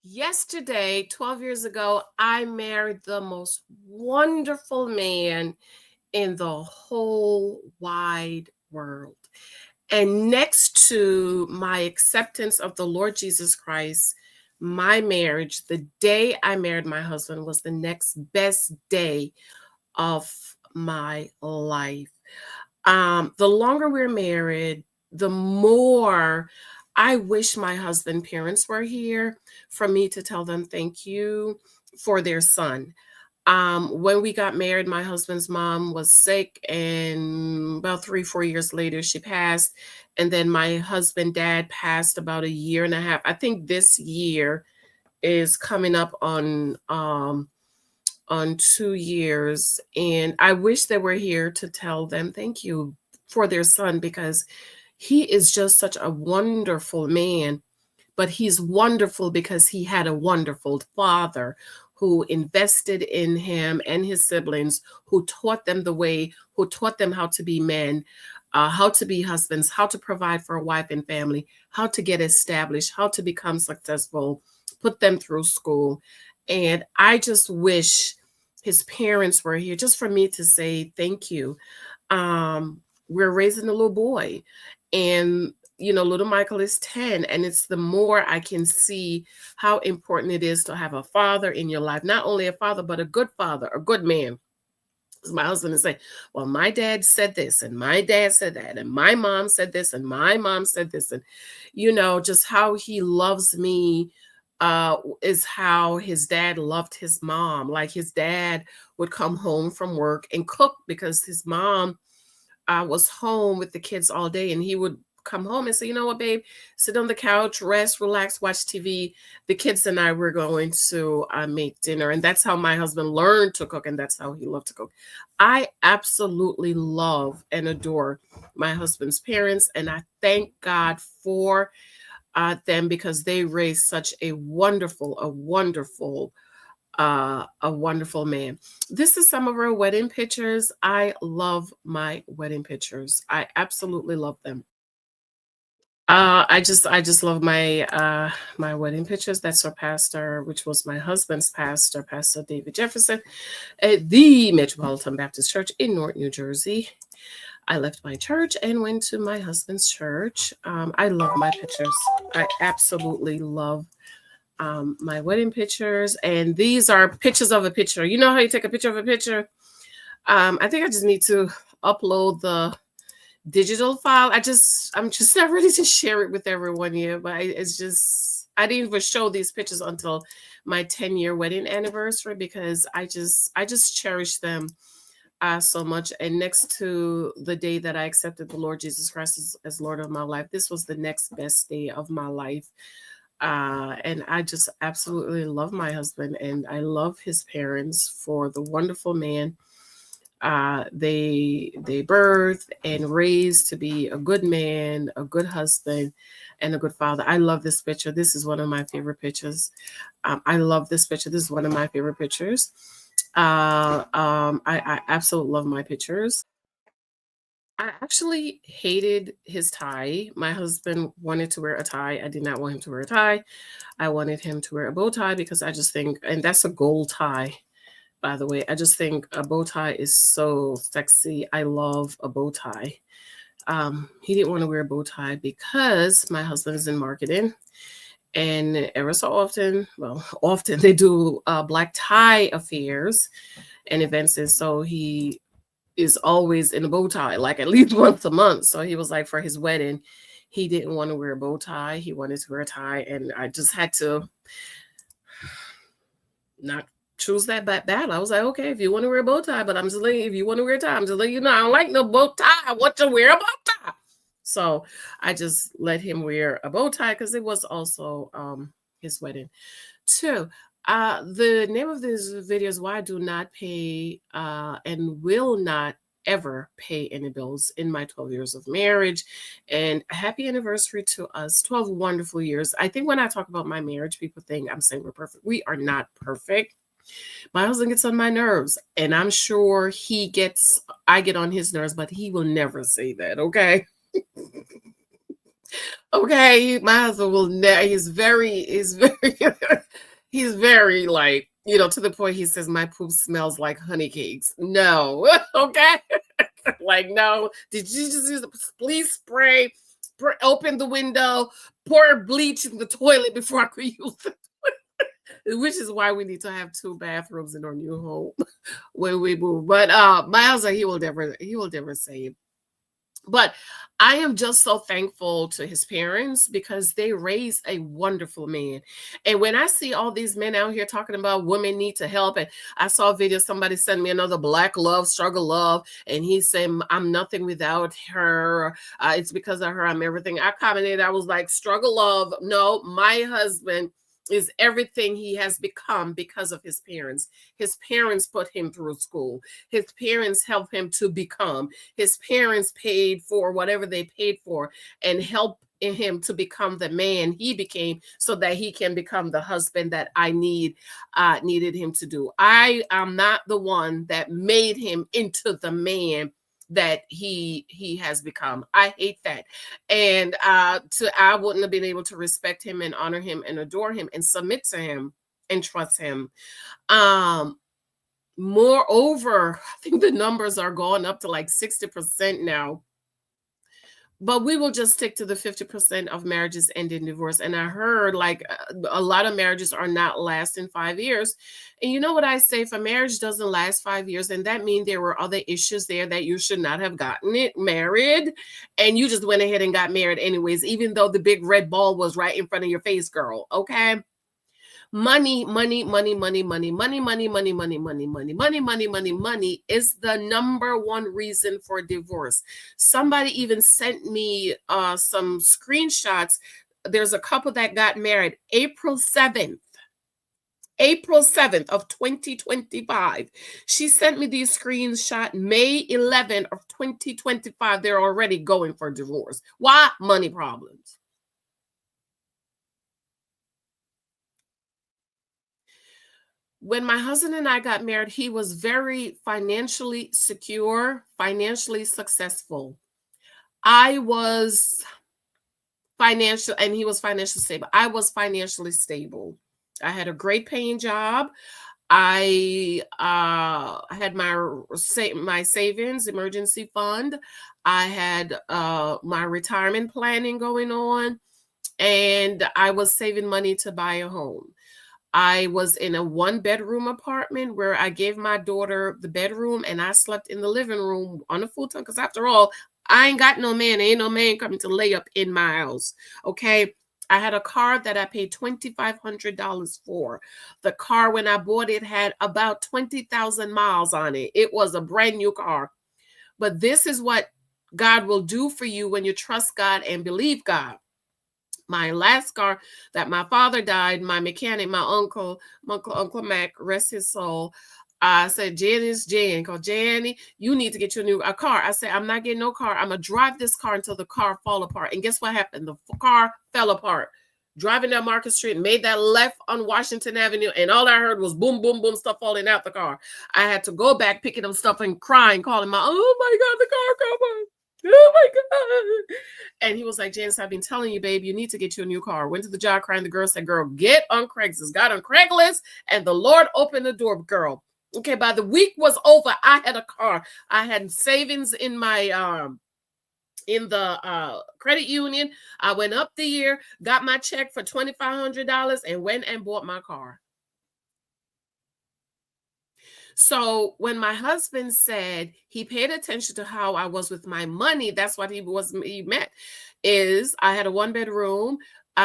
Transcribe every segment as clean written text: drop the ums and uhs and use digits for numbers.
Yesterday, 12 years ago, I married the most wonderful man in the whole wide world. And next to my acceptance of the Lord Jesus Christ, my marriage, the day I married my husband, was the next best day of my life. The longer we're married, the more I wish my husband parents were here for me to tell them thank you for their son. When we got married, my husband's mom was sick, and about 3, 4 years later, she passed. And then my husband dad passed about a year and a half. I think this year is coming up on 2 years, and I wish they were here to tell them thank you for their son, because he is just such a wonderful man. But he's wonderful because he had a wonderful father who invested in him and his siblings, who taught them the way, who taught them how to be men, how to be husbands, how to provide for a wife and family, how to get established, how to become successful, put them through school. And I just wish his parents were here just for me to say thank you. We're raising a little boy, and little Michael is 10, and it's the more I can see how important it is to have a father in your life. Not only a father, but a good father, a good man. My husband is saying, well, my dad said this, and my dad said that, and my mom said this, and my mom said this. And just how he loves me is how his dad loved his mom. Like, his dad would come home from work and cook, because his mom was home with the kids all day, and he would come home and say, you know what, babe, sit on the couch, rest, relax, watch TV. The kids and I were going to make dinner. And that's how my husband learned to cook, and that's how he loved to cook. I absolutely love and adore my husband's parents, and I thank God for them, because they raised such a wonderful man. This is some of our wedding pictures. I love my wedding pictures. I absolutely love them. I just love my wedding pictures. That's our pastor, which was my husband's pastor, Pastor David Jefferson, at the Metropolitan Baptist Church in Newark, New Jersey. I left my church and went to my husband's church. I love my pictures. I absolutely love my wedding pictures. And these are pictures of a picture. You know how you take a picture of a picture? I think I just need to upload the digital file. I'm just not ready to share it with everyone yet, but it's just, I didn't even show these pictures until my 10-year wedding anniversary, because I just cherish them so much. And next to the day that I accepted the Lord Jesus Christ as Lord of my life, this was the next best day of my life. And I just absolutely love my husband, and I love his parents for the wonderful man they birthed and raised to be a good man, a good husband, and a good father. I love this picture. This is one of my favorite pictures. I love this picture. This is one of my favorite pictures. I absolutely love my pictures. I actually hated his tie. My husband wanted to wear a tie. I did not want him to wear a tie. I wanted him to wear a bow tie, because I just think, and that's a gold tie, by the way. I just think a bow tie is so sexy. I love a bow tie. He didn't want to wear a bow tie because my husband is in marketing. And ever so often, well, often they do black tie affairs and events. And so he is always in a bow tie, like at least once a month. So he was like, for his wedding, he didn't want to wear a bow tie. He wanted to wear a tie. And I just had to not choose that battle. I was like, okay, if you want to wear a bow tie, but I'm just letting, if you want to wear a tie, I'm just letting you know, I don't like no bow tie. I want to wear a bow tie. So I just let him wear a bow tie, because it was also his wedding too. The name of this video is why I do not pay and will not ever pay any bills in my 12 years of marriage. And happy anniversary to us, 12 wonderful years. I think when I talk about my marriage, people think I'm saying we're perfect. We are not perfect. My husband gets on my nerves, and I'm sure I get on his nerves, but he will never say that, okay? Okay, my husband will he's very he's very like, to the point he says my poop smells like honey cakes. No. Okay. Like, no. Did you just please open the window, pour bleach in the toilet before I could use it? Which is why we need to have two bathrooms in our new home when we move. But my husband, he will never say. But I am just so thankful to his parents because they raised a wonderful man. And when I see all these men out here talking about women need to help, and I saw a video, somebody sent me another black love, struggle love, and he said, I'm nothing without her. It's because of her, I'm everything. I commented, I was like, struggle love. No, my husband is everything he has become because of his parents. His parents put him through school. His parents helped him to become. His parents paid for whatever they paid for and helped him to become the man he became so that he can become the husband that I needed him to do. I am not the one that made him into the man that he has become. I hate that. And I wouldn't have been able to respect him and honor him and adore him and submit to him and trust him. Moreover, I think the numbers are going up to like 60% now. But we will just stick to the 50% of marriages end in divorce. And I heard like a lot of marriages are not lasting 5 years. And you know what I say? If a marriage doesn't last 5 years, then that means there were other issues there that you should not have gotten it married. And you just went ahead and got married anyways, even though the big red ball was right in front of your face, girl. Okay. Money, money, money, money, money, money, money, money, money, money, money, money, money, money, money is the number one reason for divorce. Somebody even sent me some screenshots. There's a couple that got married April 7th of 2025. She sent me these screenshots May 11th of 2025. They're already going for divorce. Why? Money problems. When my husband and I got married, he was very financially secure, financially successful. I was financial, and he was financially stable. I was financially stable. I had a great paying job. I had my savings emergency fund. I had my retirement planning going on, and I was saving money to buy a home. I was in a one-bedroom apartment where I gave my daughter the bedroom and I slept in the living room on a futon. Because after all, I ain't got no man. Ain't no man coming to lay up in my house. Okay. I had a car that I paid $2,500 for. The car, when I bought it, had about 20,000 miles on it. It was a brand new car. But this is what God will do for you when you trust God and believe God. My last car that my father died, my mechanic, Uncle Mac, rest his soul. I said, Jan, call Janny, you need to get you a car. I said, I'm not getting no car. I'm gonna drive this car until the car fall apart. And guess what happened? The car fell apart. Driving down Market Street, made that left on Washington Avenue, and all I heard was boom, boom, boom, stuff falling out the car. I had to go back, picking up stuff and crying, calling oh my God, the car come. Oh my God. And he was like, Janice, I've been telling you, babe, you need to get you a new car. Went to the job crying. The girl said, girl, get on Craigslist. Got on Craigslist, and the Lord opened the door, girl. Okay, by the week was over, I had a car. I had savings in my in the credit union. I went up the year, got my check for $2,500 and went and bought my car. So when my husband said he paid attention to how I was with my money, that's what he meant is I had a one-bedroom,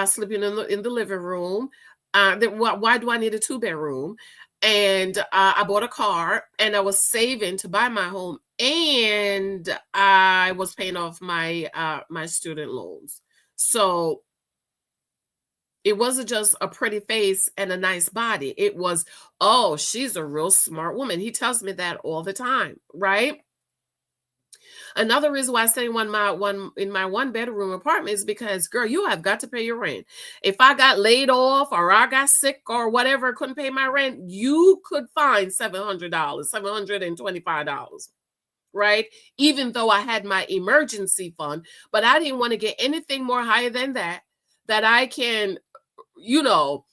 sleeping in the living room. Why do I need a two-bedroom? And I bought a car, and I was saving to buy my home, and I was paying off my student loans. So it wasn't just a pretty face and a nice body. It was, oh, she's a real smart woman. He tells me that all the time, right? Another reason why I stay in my one-bedroom apartment is because, girl, you have got to pay your rent. If I got laid off or I got sick or whatever, couldn't pay my rent, you could find $700, $725. right? Even though I had my emergency fund, but I didn't want to get anything more higher than that I can, you know,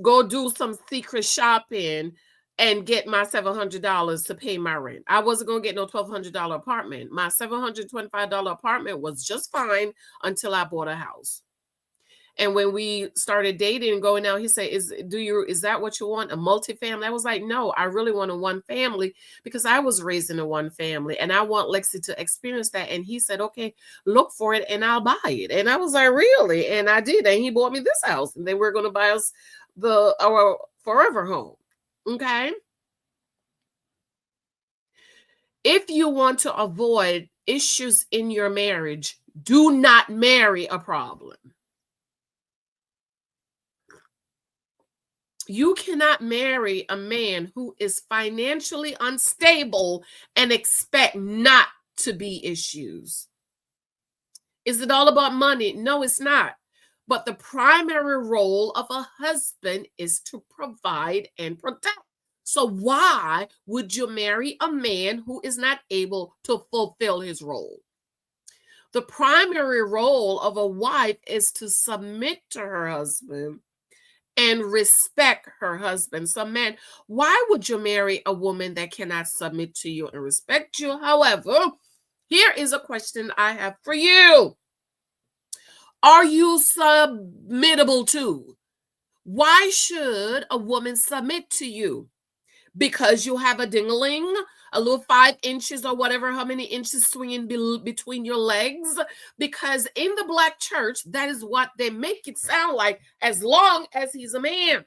go do some secret shopping and get my $700 to pay my rent. I wasn't going to get no $1,200 apartment. My $725 apartment was just fine until I bought a house. And when we started dating and going out, he said, is that what you want? A multifamily? I was like, no, I really want a one family because I was raised in a one family and I want Lexi to experience that. And he said, okay, look for it and I'll buy it. And I was like, really? And I did. And he bought me this house. And then we're going to buy us our forever home. Okay. If you want to avoid issues in your marriage, do not marry a problem. You cannot marry a man who is financially unstable and expect not to be issues. Is it all about money? No, it's not. But the primary role of a husband is to provide and protect. So why would you marry a man who is not able to fulfill his role? The primary role of a wife is to submit to her husband and respect her husband. So, man, why would you marry a woman that cannot submit to you and respect you? However, here is a question I have for you. Are you submittable to? Why should a woman submit to you? Because you have a ding-a-ling, a little 5 inches or whatever, how many inches swinging between your legs? Because in the Black church, that is what they make it sound like, as long as he's a man.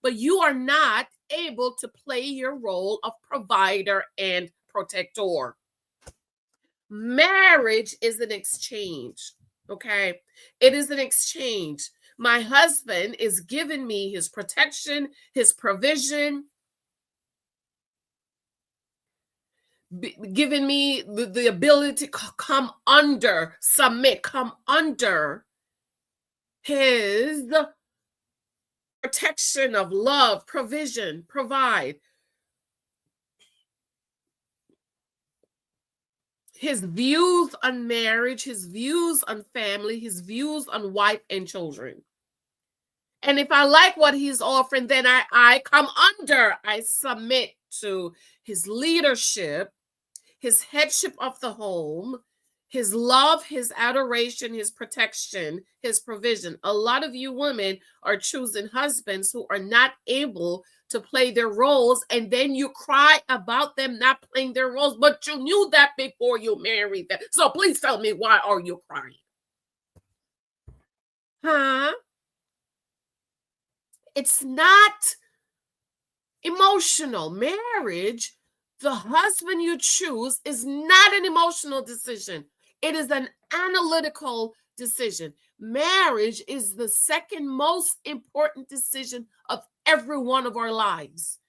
But you are not able to play your role of provider and protector. Marriage is an exchange, okay? It is an exchange. My husband is giving me his protection, his provision, giving me the ability to come under, submit, come under his protection of love, provision, provide. His views on marriage, his views on family, his views on wife and children. And if I like what he's offering, then I come under, I submit to his leadership, his headship of the home, his love, his adoration, his protection, his provision. A lot of you women are choosing husbands who are not able to play their roles, and then you cry about them not playing their roles, but you knew that before you married them. So please tell me, why are you crying? Huh? It's not emotional. Marriage, the husband you choose, is not an emotional decision. It is an analytical decision. Marriage is the second most important decision of every one of our lives.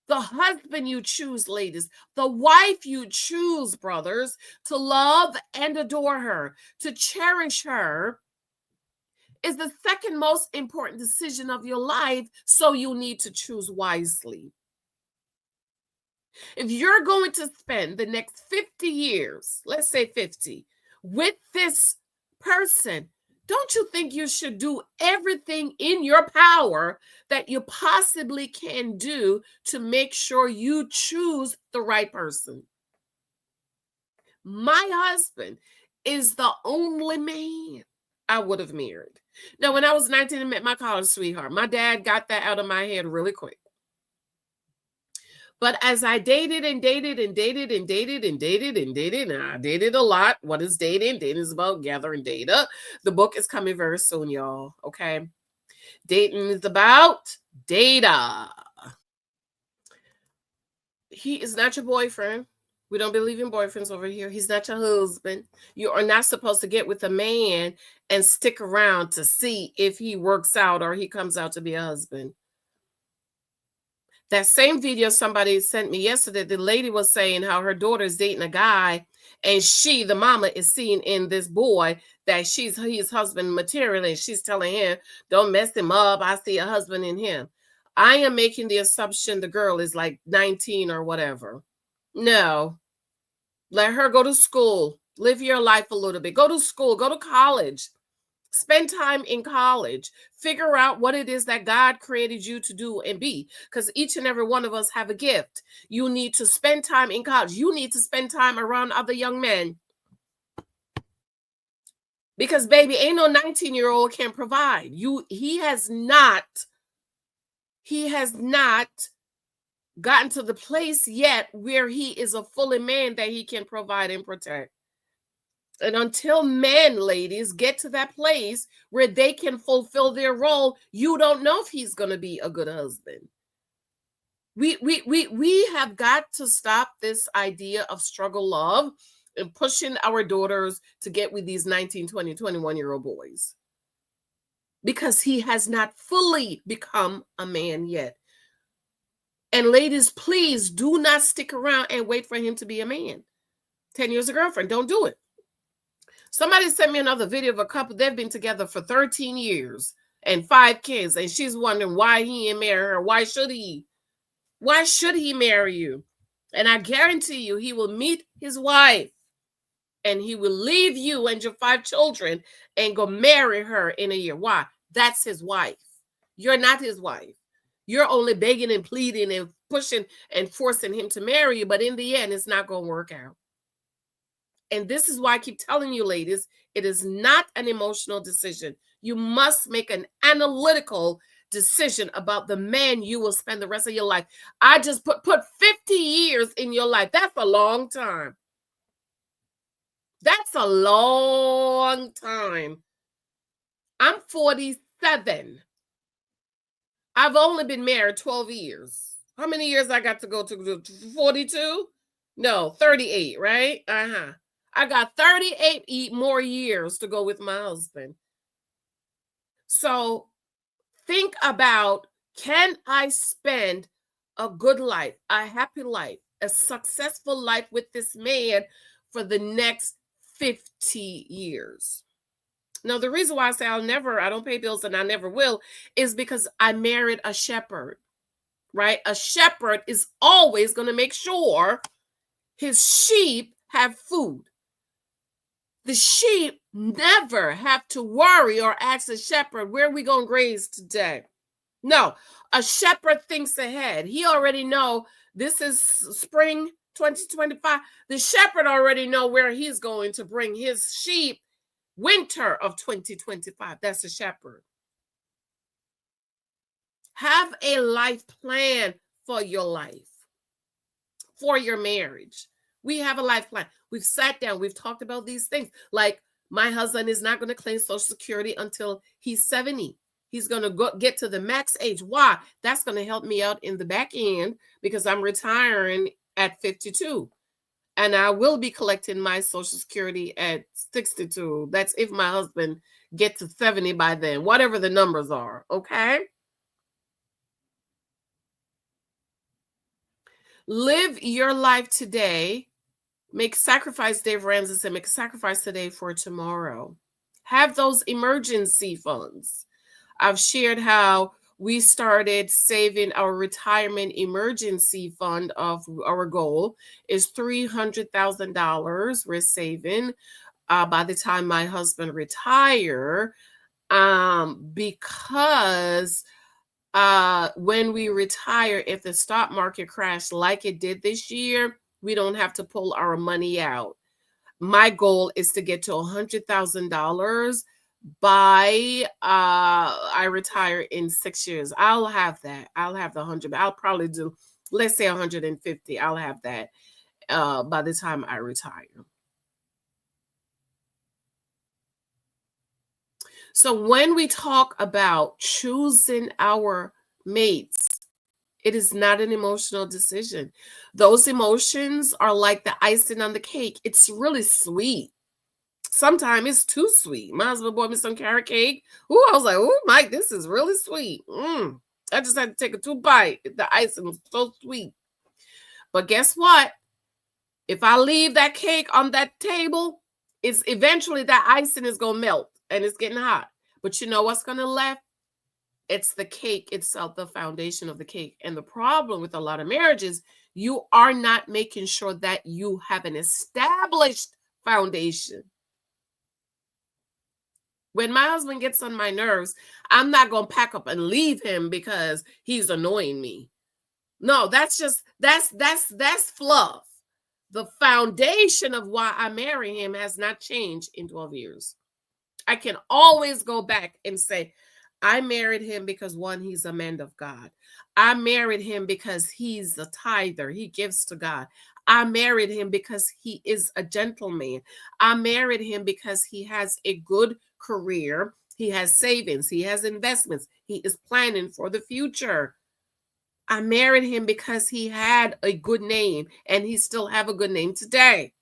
The husband you choose, ladies, the wife you choose, brothers, to love and adore her, to cherish her, is the second most important decision of your life, so you need to choose wisely. If you're going to spend the next 50 years, let's say 50, with this person, don't you think you should do everything in your power that you possibly can do to make sure you choose the right person? My husband is the only man I would have married. Now, when I was 19 and met my college sweetheart, my dad got that out of my head really quick. But as I dated and dated and dated and dated and dated and dated, and I dated a lot. What is dating? Dating is about gathering data. The book is coming very soon, y'all. Okay. Dating is about data. He is not your boyfriend. We don't believe in boyfriends over here. He's not your husband. You are not supposed to get with a man and stick around to see if he works out or he comes out to be a husband. That same video somebody sent me yesterday, the lady was saying how her daughter is dating a guy, and she, the mama, is seeing in this boy that he's husband material, and she's telling him, don't mess him up. I see a husband in him. I am making the assumption the girl is like 19 or whatever. No, Let her go to school. Live your life a little bit. Go to school. Go to college. Spend time in college. Figure out what it is that God created you to do and be. Because each and every one of us have a gift. You need to spend time in college. You need to spend time around other young men. Because baby, ain't no 19-year-old can provide. He has not gotten to the place yet where he is a fully man that he can provide and protect. And until men, ladies, get to that place where they can fulfill their role, you don't know if he's going to be a good husband. We have got to stop this idea of struggle love and pushing our daughters to get with these 19, 20, 21-year-old boys. Because he has not fully become a man yet. And ladies, please do not stick around and wait for him to be a man. 10 years a girlfriend, don't do it. Somebody sent me another video of a couple. They've been together for 13 years and 5 kids. And she's wondering why he didn't marry her. Why should he? Why should he marry you? And I guarantee you, he will meet his wife and he will leave you and your 5 children and go marry her in a year. Why? That's his wife. You're not his wife. You're only begging and pleading and pushing and forcing him to marry you. But in the end, it's not going to work out. And this is why I keep telling you, ladies, it is not an emotional decision. You must make an analytical decision about the man you will spend the rest of your life. I just put 50 years in your life. That's a long time. That's a long time. I'm 47. I've only been married 12 years. How many years I got to go to? 42? No, 38, right? I got 38 more years to go with my husband. So think about, can I spend a good life, a happy life, a successful life with this man for the next 50 years? Now, the reason why I say I don't pay bills and I never will is because I married a shepherd, right? A shepherd is always going to make sure his sheep have food. The sheep never have to worry or ask the shepherd, where are we going to graze today? No, a shepherd thinks ahead. He already know this is spring 2025. The shepherd already know where he's going to bring his sheep winter of 2025. That's a shepherd. Have a life plan for your life, for your marriage. We have a life plan. We've sat down. We've talked about these things. Like, my husband is not going to claim Social Security until he's 70. He's going to get to the max age. Why? That's going to help me out in the back end because I'm retiring at 52. And I will be collecting my Social Security at 62. That's if my husband gets to 70 by then, whatever the numbers are. Okay? Live your life today. Make sacrifice, Dave Ramsey said, make a sacrifice today for tomorrow. Have those emergency funds. I've shared how we started saving our retirement emergency fund. Of our goal is $300,000 we're saving by the time my husband retire, because when we retire, if the stock market crashed like it did this year, we don't have to pull our money out. My goal is to get to $100,000 by I retire in 6 years. I'll have that. I'll have the 100. I'll probably do, let's say 150. I'll have that by the time I retire. So when we talk about choosing our mates, it is not an emotional decision. Those emotions are like the icing on the cake. It's really sweet. Sometimes it's too sweet. My husband bought me some carrot cake. Ooh, I was like, oh, Mike, this is really sweet. I just had to take a 2 bite. The icing was so sweet. But guess what? If I leave that cake on that table, it's eventually that icing is going to melt and it's getting hot. But you know what's going to left? It's the cake itself, the foundation of the cake. And the problem with a lot of marriages, you are not making sure that you have an established foundation. When my husband gets on my nerves, I'm not going to pack up and leave him because he's annoying me. No, that's fluff. The foundation of why I marry him has not changed in 12 years. I can always go back and say, I married him because one, he's a man of God. I married him because he's a tither. He gives to God. I married him because he is a gentleman. I married him because he has a good career. He has savings. He has investments. He is planning for the future. I married him because he had a good name and he still have a good name today.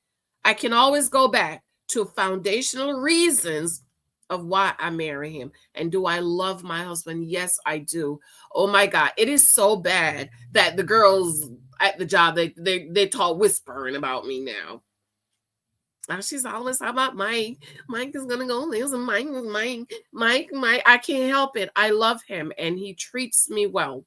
I can always go back to foundational reasons of why I marry him. And do I love my husband? Yes, I do. Oh my God. It is so bad that the girls at the job, they talk whispering about me now. She's always about Mike. Mike is gonna go this and Mike. I can't help it. I love him and he treats me well.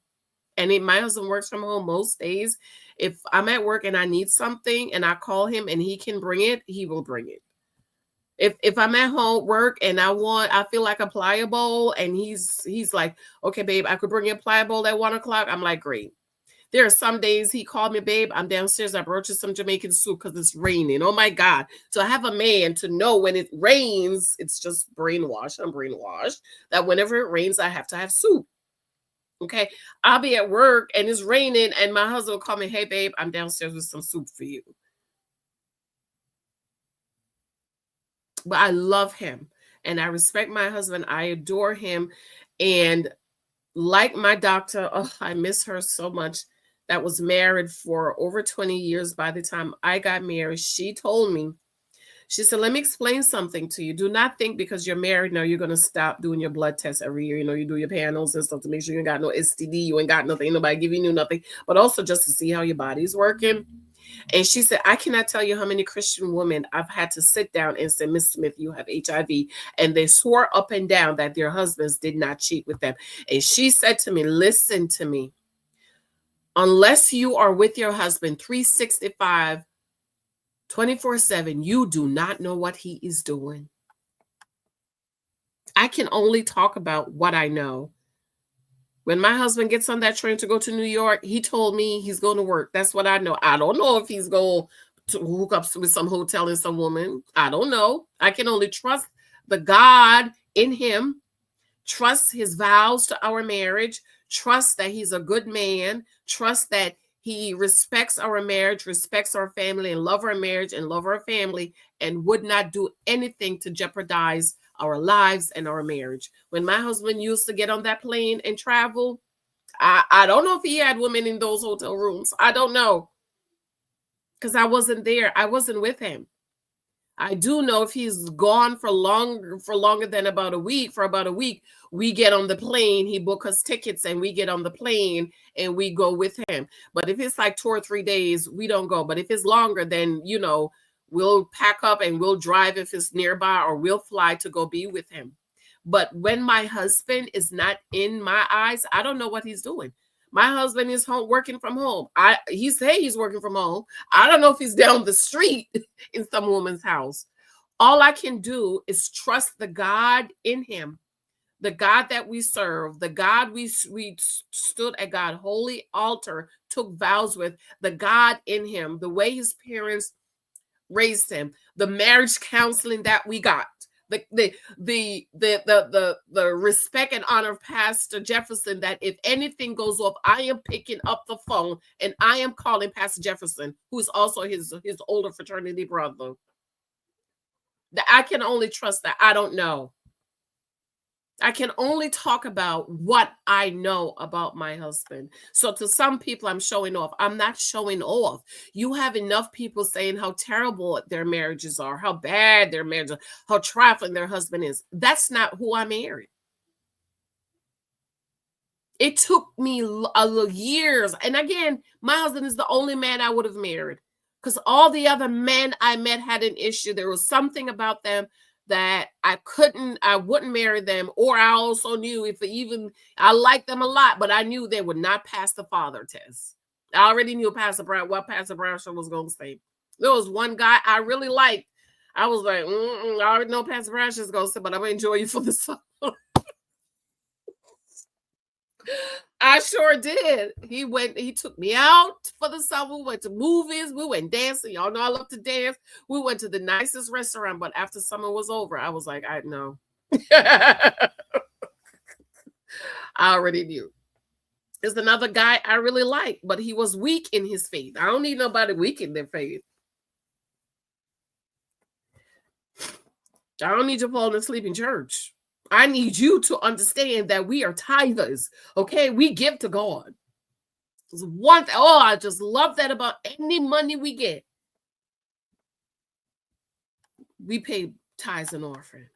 And my husband works from home most days. If I'm at work and I need something and I call him and he can bring it, he will bring it. If I'm at home work and I feel like a pliable and he's like, okay, babe, I could bring you a pliable at 1:00. I'm like, great. There are some days he called me, babe, I'm downstairs. I brought you some Jamaican soup because it's raining. Oh my God. So I have a man to know when it rains, it's just brainwashed. I'm brainwashed that whenever it rains, I have to have soup. Okay. I'll be at work and it's raining and my husband will call me, hey, babe, I'm downstairs with some soup for you. But I love him and I respect my husband. I adore him. And like my doctor, oh, I miss her so much, that was married for over 20 years. By the time I got married, she told me, she said, let me explain something to you. Do not think because you're married now, you're going to stop doing your blood tests every year. You know, you do your panels and stuff to make sure you ain't got no STD, you ain't got nothing, ain't nobody giving you nothing, but also just to see how your body's working. And she said, I cannot tell you how many Christian women I've had to sit down and say, Miss Smith, you have HIV. And they swore up and down that their husbands did not cheat with them. And she said to me, listen to me. Unless you are with your husband 365, 24/7, you do not know what he is doing. I can only talk about what I know. When my husband gets on that train to go to New York, he told me he's going to work. That's what I know. I don't know if he's going to hook up with some hotel and some woman. I don't know. I can only trust the God in him, trust his vows to our marriage, trust that he's a good man, trust that he respects our marriage, respects our family, and love our marriage and love our family, and would not do anything to jeopardize our lives and our marriage. When my husband used to get on that plane and travel, I don't know if he had women in those hotel rooms. I don't know, because I wasn't there. I wasn't with him. I do know if he's gone for longer than about a week, we get on the plane, he book us tickets and we get on the plane and we go with him. But if it's like 2 or 3 days, we don't go. But if it's longer, then, we'll pack up and we'll drive if it's nearby, or we'll fly to go be with him. But when my husband is not in my eyes, I don't know what he's doing. My husband is home working from home. He say he's working from home. I don't know if he's down the street in some woman's house. All I can do is trust the God in him, the God that we serve, the God we stood at God's holy altar, took vows with, the God in him, the way his parents raised him, the marriage counseling that we got, the respect and honor of Pastor Jefferson, that if anything goes off, I am picking up the phone and I am calling Pastor Jefferson, who is also his older fraternity brother. That I can only trust that. I don't know. I can only talk about what I know about my husband. So to some people, I'm showing off. I'm not showing off. You have enough people saying how terrible their marriages are, how bad their marriages are, how trifling their husband is. That's not who I married. It took me years. And again, my husband is the only man I would have married, because all the other men I met had an issue. There was something about them that I wouldn't marry them, or I also knew if even I liked them a lot, but I knew they would not pass the father test. I already knew Pastor Brown what Pastor Brown was going to say. There was one guy I really liked. I was like, I already know Pastor Brown is going to say, but I'm going to enjoy you for the summer. I sure did. He took me out for the summer. We went to movies. We went dancing. Y'all know I love to dance. We went to the nicest restaurant, but after summer was over, I was like, I know. I already knew. There's another guy I really like, but he was weak in his faith. I don't need nobody weak in their faith. I don't need you falling asleep in church. I need you to understand that we are tithers, okay? We give to God. I just love that about any money we get. We pay tithes and offering.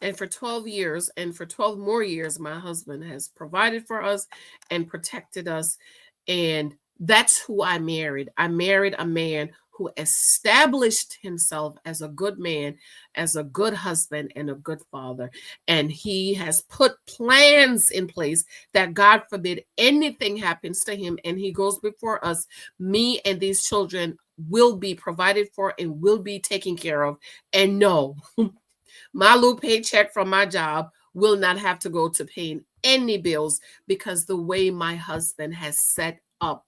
And for 12 years, and for 12 more years, my husband has provided for us and protected us. And that's who I married. I married a man who established himself as a good man, as a good husband, and a good father. And he has put plans in place that, God forbid, anything happens to him and he goes before us, me and these children will be provided for and will be taken care of. And no, my little paycheck from my job will not have to go to paying any bills, because the way my husband has set up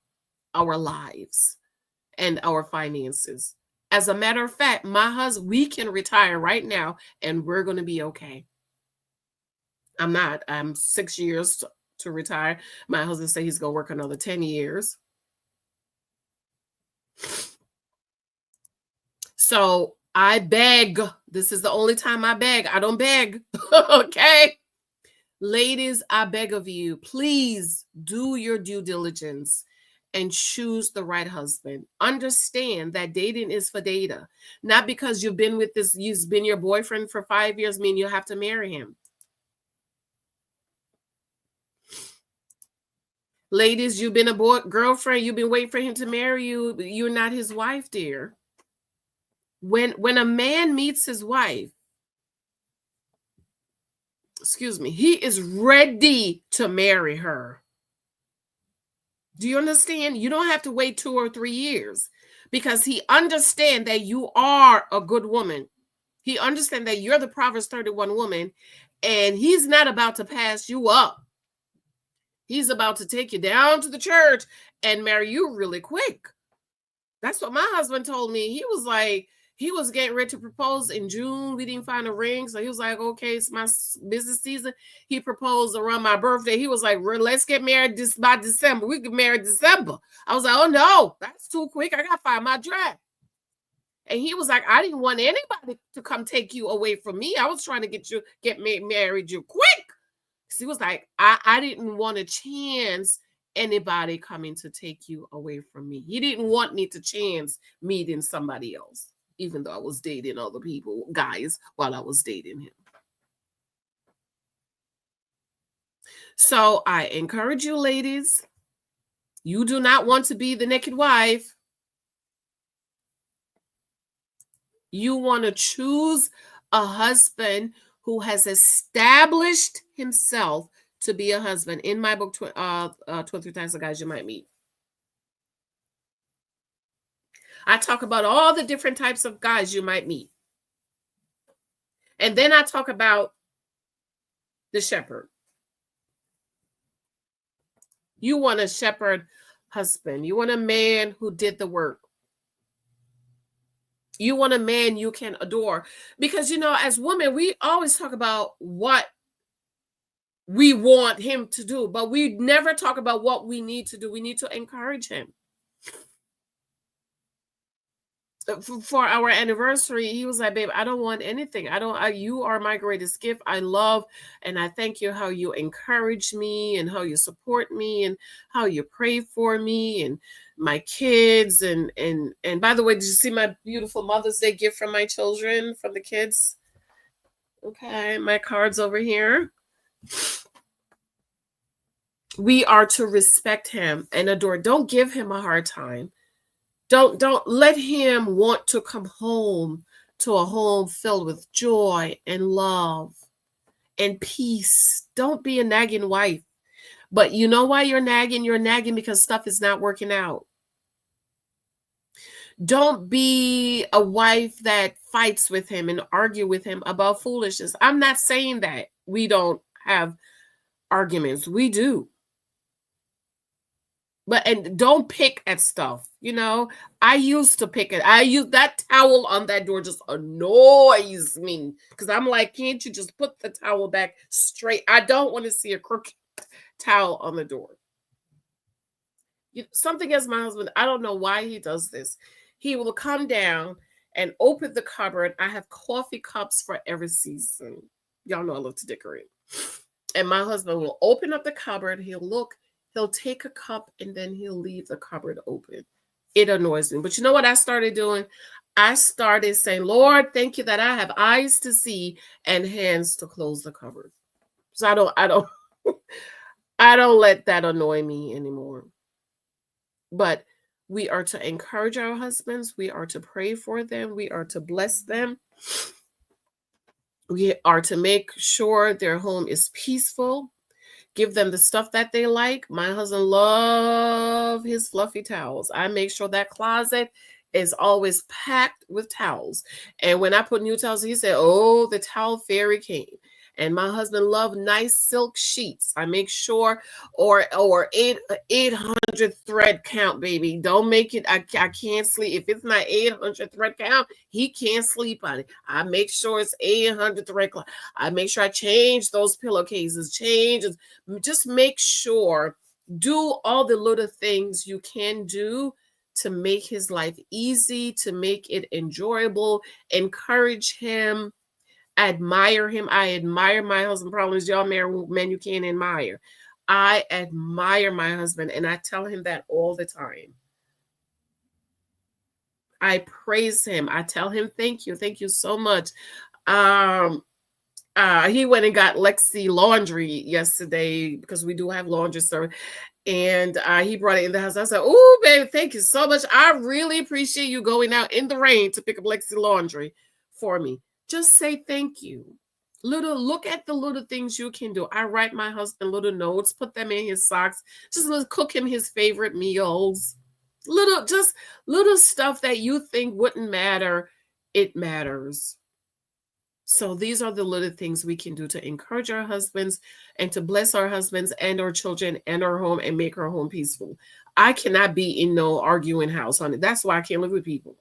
our lives and our finances. As a matter of fact, we can retire right now and we're going to be okay. I'm 6 years to retire. My husband said he's going to work another 10 years. So I beg. This is the only time I beg. I don't beg. Okay. Ladies, I beg of you, please do your due diligence and choose the right husband. Understand that dating is for data. Not because he's been your boyfriend for 5 years, mean you have to marry him. Ladies, you've been a girlfriend, you've been waiting for him to marry you. You're not his wife, dear. When a man meets his wife, he is ready to marry her. Do you understand? You don't have to wait 2 or 3 years, because he understands that you are a good woman. He understands that you're the Proverbs 31 woman, and he's not about to pass you up. He's about to take you down to the church and marry you really quick. That's what my husband told me. He was like, he was getting ready to propose in June. We didn't find a ring. So he was like, okay, it's my business season. He proposed around my birthday. He was like, let's get married by December. We get married December. I was like, oh no, that's too quick. I got to find my dress. And he was like, I didn't want anybody to come take you away from me. I was trying to get married you quick. So he was like, I didn't want a chance anybody coming to take you away from me. He didn't want me to chance meeting somebody else, even though I was dating other guys, while I was dating him. So I encourage you, ladies, you do not want to be the naked wife. You want to choose a husband who has established himself to be a husband. In my book, 23 Types of Guys You Might Meet, I talk about all the different types of guys you might meet. And then I talk about the shepherd. You want a shepherd husband. You want a man who did the work. You want a man you can adore. Because, as women, we always talk about what we want him to do, but we never talk about what we need to do. We need to encourage him. For our anniversary, he was like, babe, I don't want anything. You are my greatest gift. I love and I thank you how you encourage me and how you support me and how you pray for me and my kids. And by the way, did you see my beautiful Mother's Day gift from my children, from the kids? Okay, my card's over here. We are to respect him and adore. Don't give him a hard time. Don't let him want to come home to a home filled with joy and love and peace. Don't be a nagging wife. But you know why you're nagging? You're nagging because stuff is not working out. Don't be a wife that fights with him and argue with him about foolishness. I'm not saying that we don't have arguments. We do. But and don't pick at stuff. I used to pick it. I use that towel on that door just annoys me because I'm like, can't you just put the towel back straight? I don't want to see a crooked towel on the door. Something as my husband, I don't know why he does this. He will come down and open the cupboard. I have coffee cups for every season. Y'all know I love to decorate. And my husband will open up the cupboard. He'll take a cup and then he'll leave the cupboard open. It annoys me. But you know what I started doing? I started saying, Lord, thank you that I have eyes to see and hands to close the cupboard. So I don't I don't let that annoy me anymore. But we are to encourage our husbands. We are to pray for them. We are to bless them. We are to make sure their home is peaceful. Give them the stuff that they like. My husband loves his fluffy towels. I make sure that closet is always packed with towels. And when I put new towels, he said, oh, the towel fairy came. And my husband loved nice silk sheets. I make sure, or 800 thread count, baby. Don't make it, I can't sleep. If it's not 800 thread count, he can't sleep on it. I make sure it's 800 thread count. I make sure I change those pillowcases, just make sure, do all the little things you can do to make his life easy, to make it enjoyable, encourage him, admire him. I admire my husband. Problem is, y'all married men you can't admire. I admire my husband, and I tell him that all the time. I praise him. I tell him, thank you so much. He went and got Lexi laundry yesterday because we do have laundry service. And he brought it in the house. I said, oh, baby, thank you so much. I really appreciate you going out in the rain to pick up Lexi laundry for me. Just say thank you. Look at the little things you can do. I write my husband little notes, put them in his socks, just cook him his favorite meals. Little stuff that you think wouldn't matter, it matters. So these are the little things we can do to encourage our husbands and to bless our husbands and our children and our home and make our home peaceful. I cannot be in no arguing house, honey. That's why I can't live with people.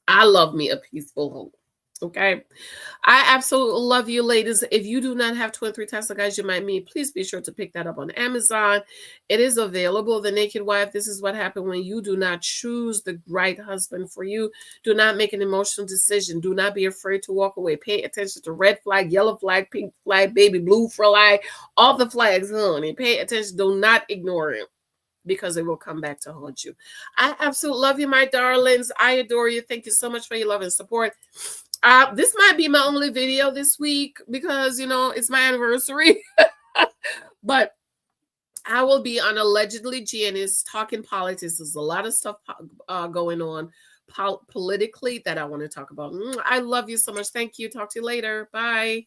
I love me a peaceful home. Okay. I absolutely love you, ladies. If you do not have 23 Tesla guys you might meet, please be sure to pick that up on Amazon. It is available. The Naked Wife. This is what happened when you do not choose the right husband for you. Do not make an emotional decision. Do not be afraid to walk away. Pay attention to red flag, yellow flag, pink flag, baby blue flag, all the flags, honey. Pay attention. Do not ignore it, because it will come back to haunt you. I absolutely love you, my darlings. I adore you. Thank you so much for your love and support. This might be my only video this week because, it's my anniversary. But I will be on Allegedly Janice talking politics. There's a lot of stuff going on politically that I want to talk about. I love you so much. Thank you. Talk to you later. Bye.